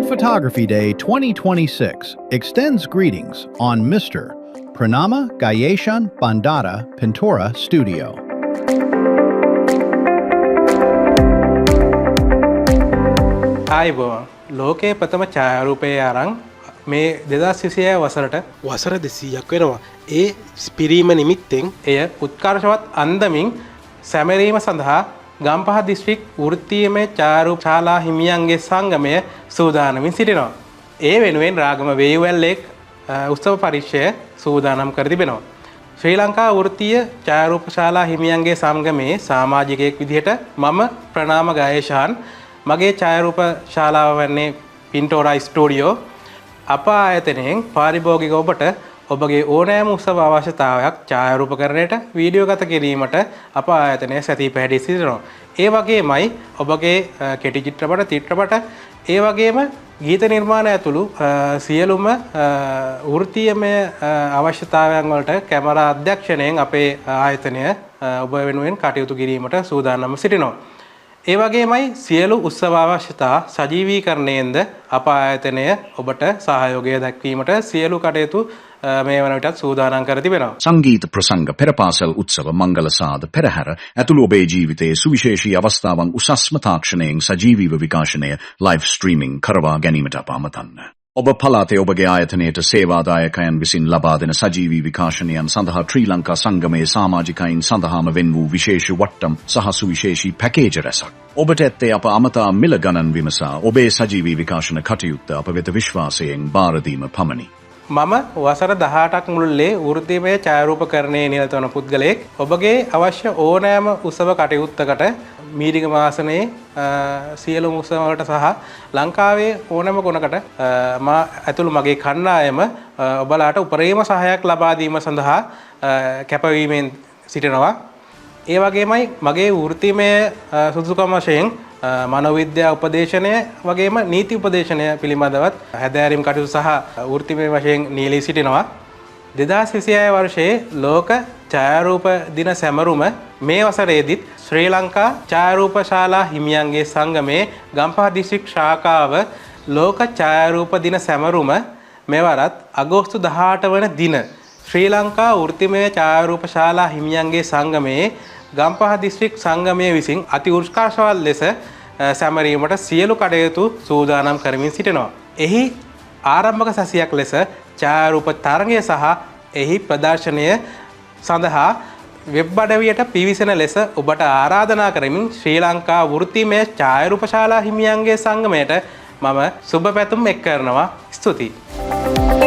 Photography Day 2026 extends greetings on Mr. Pranama Gayeshan Bandara Pintora Studio. ආයිබෝ ලෝකයේ ප්‍රථම ඡායාරූපයේ අරන් මේ 2026 වසර 200ක් වෙනවා. ඒ පිරීම නිමිත්තෙන් එය උත්කර්ෂවත් අන්දමින් සැමරීම සඳහා ගම්පහ දිස්ත්‍රික් වෘත්තීයමය ඡායාරූප ශාලා හිමියන්ගේ සංගමය සූදානමින් සිටිනවා. ඒ වෙනුවෙන් රාගම වේයුවැල්ලෙක් උත්සව පරිශ්‍රය සූදානම් කර තිබෙනවා. ශ්‍රී ලංකා වෘත්තීය ඡායාරූප ශාලා හිමියන්ගේ සංගමයේ සමාජිකයෙක් විදිහට මම ප්‍රනාම ගයේෂාන් මගේ ඡායාරූප ශාලාව වන්නේ පින්ටෝරා ස්ටුඩියෝ අප ආයතනයෙන් පාරිභෝගික ඔබට ඔබගේ ඕනෑම උත්සව අවශ්‍යතාවයක් ඡායාරූපකරණයට වීඩියෝ ගත කිරීමට අප ආයතනය සැදී පැහැදී සිටිනවා. ඒ වගේමයි ඔබගේ කෙටි චිත්‍රපට ඒ වගේම ගීත නිර්මාණ ඇතුළු සියලුම වෘත්තීයමය අවශ්‍යතාවයන් වලට කැමරා අධ්‍යක්ෂණයෙන් අපේ ආයතනය ඔබ වෙනුවෙන් කටයුතු කිරීමට සූදානම්ව සිටිනවා. ඒ වගේමයි සියලු උත්සව අවශ්‍යතා සජීවීකරණයෙන්ද අප ආයතනය ඔබට සහයෝගය දක්වීමට සියලු කටයුතු මේ වන විටත් සූදානම් කර තිබෙනවා. සංගීත ප්‍රසංග පෙරපාසල් උත්සව මංගල සාද පෙරහැර ඇතුළු ඔබේ ජීවිතයේ සුවිශේෂී අවස්ථාවන් උසස්ම තාක්ෂණයෙන් සජීවීව විකාශනය ලයිව් ස්ට්‍රීමිං කරවා ගැනීමට අප අමතන්න. ඔබ පලාතේ ඔබගේ ආයතනයට සේවාදායකයන් විසින් ලබා දෙන සජීවී විකාශනයන් සඳහා ශ්‍රී ලංකා සංගමයේ සමාජිකයින් සඳහාම වෙන් වූ විශේෂ වට්ටම් සහ සුවිශේෂී පැකේජ රැසක්. ඔබට ඇත්තේ අප අමතා මිල ගණන් විමසා ඔබේ සජීවී විකාශන කටයුත්ත අප වෙත විශ්වාසයෙන් බාරදීම පමණි. මම වසර 18ක් මුළුල්ලේ වෘත්තීයමය ඡායාරූපකරණයේ නිරත වන පුද්ගලයෙක්. ඔබගේ අවශ්‍ය ඕනෑම උත්සව කටයුත්තකට මීරිගම ආසනයේ සියලුම උත්සව වලට සහ ලංකාවේ ඕනෑම කොනකට මා ඇතුළු මගේ කණ්ඩායම ඔබලාට උපරිම සහායක් ලබා දීම සඳහා කැපවීමෙන් සිටිනවා. ඒ වගේමයි මගේ වෘත්තීයමය සුදුසුකම් වශයෙන් මනෝවිද්‍යා උපදේශනය වගේම නීති උපදේශනය පිළිබඳවත් හැදෑරීම් කටයුතු සහ වෘත්තීයමය වශයෙන් නියැලී සිටිනවා. 2026 වර්ෂයේ ලෝක ඡායාරූප දින සැමරුම මේ වසරේදීත් ශ්‍රී ලංකා ඡායාරූප ශාලා හිමියන්ගේ සංගමයේ ගම්පහ දිස්ත්‍රික් ශාඛාව ලෝක ඡායාරූප දින සැමරුම මෙවරත් අගෝස්තු 18 වන දින ශ්‍රී ලංකා වෘත්තීයමය ඡායාරූප ශාලා හිමියන්ගේ සංගමයේ ගම්පහ දිස්ත්‍රික් සංගමය විසින් අති උත්කර්ෂවත් ලෙස සැමරීමට සියලු කටයුතු සූදානම් කරමින් සිටිනවා. එහි ආරම්භක සැසියක් ලෙස ඡායාරූප තරඟය සහ එහි ප්‍රදර්ශනය සඳහා වෙබ් අඩවියට පිවිසෙන ලෙස ඔබට ආරාධනා කරමින් ශ්‍රී ලංකා වෘත්තීයමය ඡායාරූප ශාලා හිමියන්ගේ සංගමයට මම සුබ පැතුම් එක් කරනවා. ස්තුතියි.